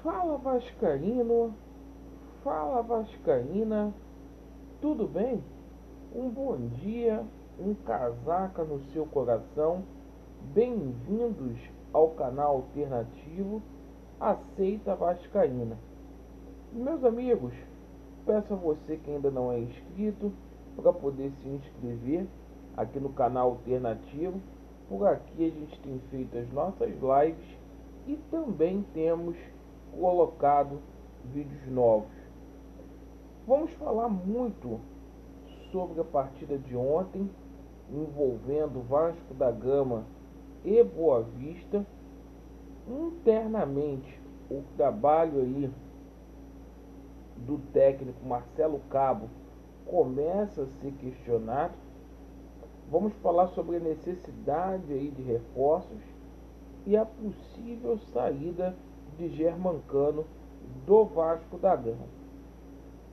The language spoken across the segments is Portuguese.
Fala Vascaíno, fala Vascaína, tudo bem? Um bom dia, um casaca no seu coração. Bem-vindos ao canal alternativo Aceita Vascaína. Meus amigos, peço a você que ainda não é inscrito para poder se inscrever aqui no canal alternativo. Por aqui a gente tem feito as nossas lives e também temos colocado vídeos novos. Vamos falar muito sobre a partida de ontem envolvendo Vasco da Gama e Boa Vista. Internamente, o trabalho aí do técnico Marcelo Cabo começa a ser questionado. Vamos falar sobre a necessidade aí de reforços e a possível saída de Germancano do Vasco da Gama.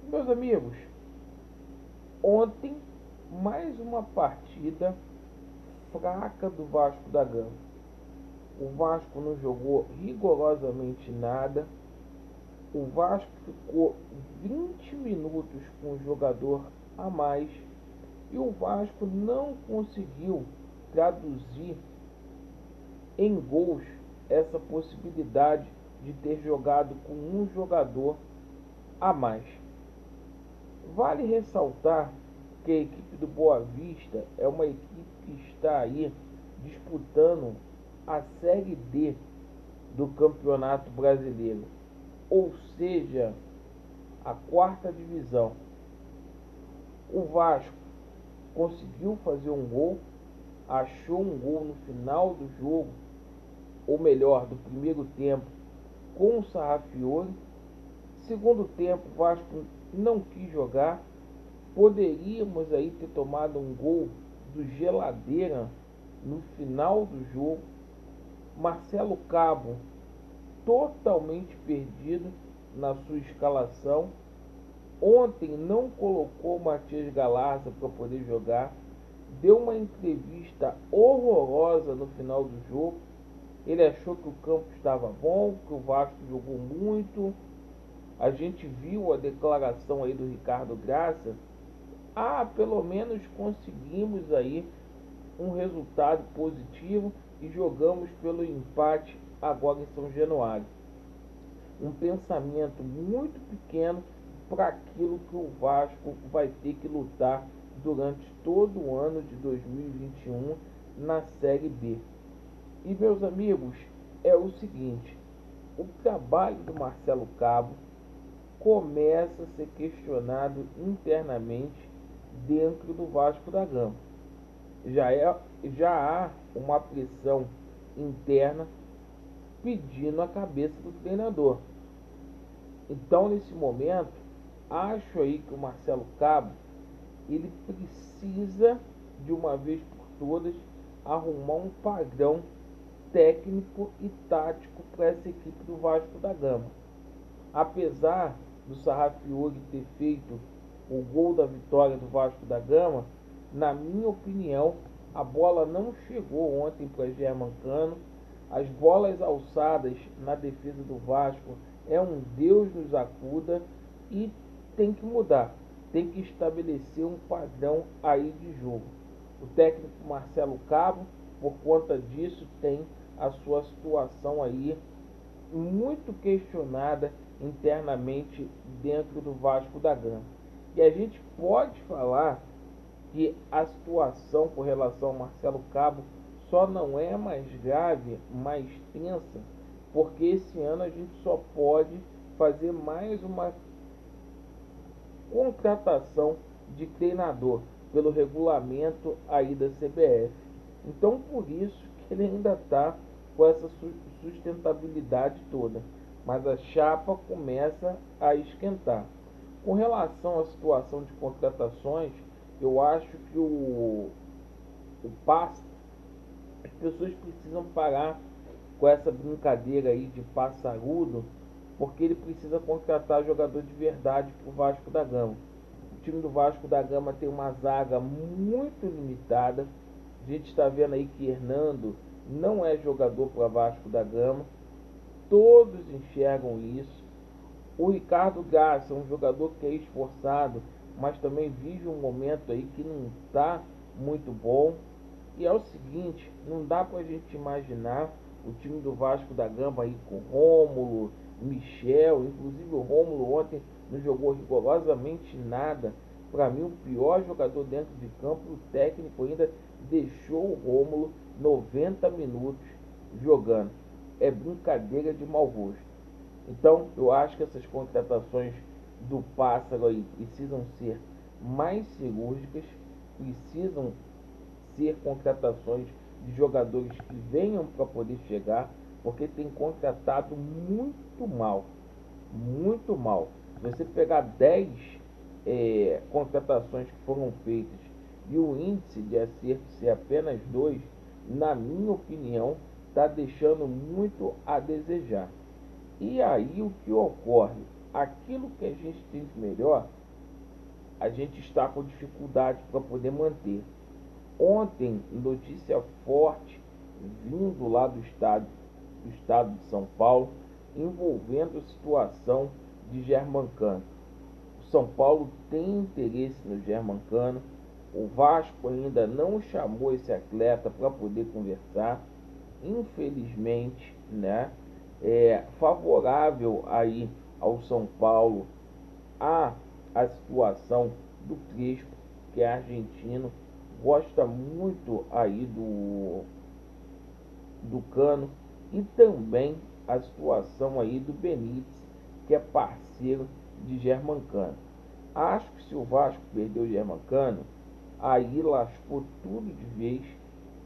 Meus amigos, ontem mais uma partida fraca do Vasco da Gama. O Vasco não jogou rigorosamente nada. O Vasco ficou 20 minutos com o jogador a mais e o Vasco não conseguiu traduzir em gols essa possibilidade de ter jogado com um jogador a mais. Vale ressaltar que a equipe do Boa Vista é uma equipe que está aí disputando a Série D do Campeonato Brasileiro, ou seja, a quarta divisão. O Vasco conseguiu fazer um gol, achou um gol no final do jogo, ou melhor, do primeiro tempo, com o Sarrafiore. Segundo tempo, o Vasco não quis jogar. Poderíamos aí ter tomado um gol do Geladeira no final do jogo. Marcelo Cabo totalmente perdido na sua escalação. Ontem não colocou o Matias Galarza para poder jogar. Deu uma entrevista horrorosa no final do jogo. Ele achou que o campo estava bom, que o Vasco jogou muito. A gente viu a declaração aí do Ricardo Graça. Pelo menos conseguimos aí um resultado positivo e jogamos pelo empate agora em São Januário. Um pensamento muito pequeno para aquilo que o Vasco vai ter que lutar durante todo o ano de 2021 na Série B. E meus amigos, é o seguinte, o trabalho do Marcelo Cabo começa a ser questionado internamente dentro do Vasco da Gama. Já há uma pressão interna pedindo a cabeça do treinador. Então, nesse momento, acho aí que o Marcelo Cabo ele precisa de uma vez por todas arrumar um padrão técnico e tático para essa equipe do Vasco da Gama. Apesar do Sarrafiore ter feito o gol da vitória do Vasco da Gama, na minha opinião, a bola não chegou ontem para Germancano. As bolas alçadas na defesa do Vasco é um Deus nos acuda e tem que mudar. Tem que estabelecer um padrão aí de jogo. O técnico Marcelo Cabo, por conta disso, tem a sua situação aí muito questionada internamente dentro do Vasco da Gama. E a gente pode falar que a situação com relação ao Marcelo Cabo só não é mais grave, mais tensa, porque esse ano a gente só pode fazer mais uma contratação de treinador pelo regulamento aí da CBF. Então por isso que ele ainda está com essa sustentabilidade toda, mas a chapa começa a esquentar. Com relação à situação de contratações, eu acho que o passe, as pessoas precisam parar com essa brincadeira aí de passarudo, porque ele precisa contratar jogador de verdade para o Vasco da Gama. O time do Vasco da Gama tem uma zaga muito limitada. A gente está vendo aí que Hernando não é jogador para Vasco da Gama. todos enxergam isso. O Ricardo Graça, um jogador que é esforçado, mas também vive um momento aí que não está muito bom. E é o seguinte, não dá para a gente imaginar o time do Vasco da Gama aí com Rômulo, Michel, inclusive o Rômulo ontem não jogou rigorosamente nada. Para mim, o pior jogador dentro de campo, o técnico ainda deixou o Rômulo 90 minutos jogando. É brincadeira de mau gosto. Então, eu acho que essas contratações do Pássaro aí precisam ser mais cirúrgicas, precisam ser contratações de jogadores que venham para poder chegar, porque tem contratado muito mal, muito mal. Se você pegar 10 contratações que foram feitas e o índice de acerto ser apenas 2, na minha opinião, está deixando muito a desejar. E aí o que ocorre? Aquilo que a gente tem de melhor, a gente está com dificuldade para poder manter. Ontem, notícia forte vindo lá do estado de São Paulo, envolvendo a situação de Germancano. O São Paulo tem interesse no Germancano. O Vasco ainda não chamou esse atleta para poder conversar. Infelizmente, né? É favorável aí ao São Paulo a situação do Crespo, que é argentino, gosta muito aí do Cano, e também a situação aí do Benítez, que é parceiro de Germancano. Acho que se o Vasco perdeu o Germancano, aí lascou tudo de vez,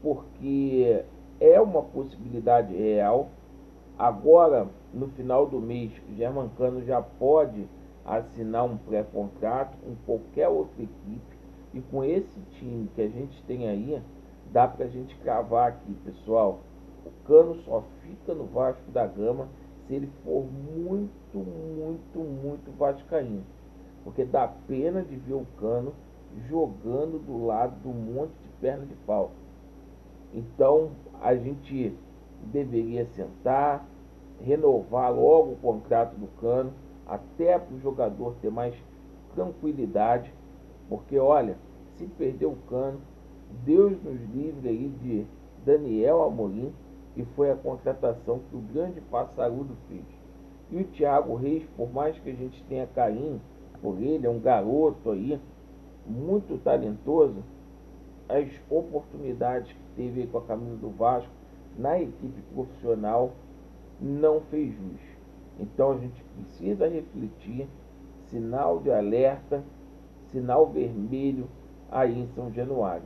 porque é uma possibilidade real. Agora, no final do mês, o Germancano já pode assinar um pré-contrato com qualquer outra equipe. E com esse time que a gente tem aí, dá pra gente cravar aqui, pessoal. O Cano só fica no Vasco da Gama se ele for muito, muito, muito vascaíno. Porque dá pena de ver o Cano jogando do lado do monte de perna de pau. Então, a gente deveria sentar, renovar logo o contrato do Cano, até para o jogador ter mais tranquilidade, porque olha, se perder o Cano, Deus nos livre aí de Daniel Amorim, que foi a contratação que o grande Passarudo fez. E o Thiago Reis, por mais que a gente tenha carinho por ele, é um garoto aí, muito talentoso, as oportunidades que teve com a camisa do Vasco na equipe profissional não fez jus. Então a gente precisa refletir, sinal de alerta, sinal vermelho aí em São Januário.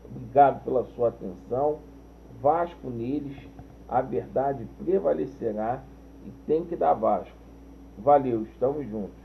Obrigado pela sua atenção. Vasco neles, a verdade prevalecerá e tem que dar Vasco. Valeu, estamos juntos.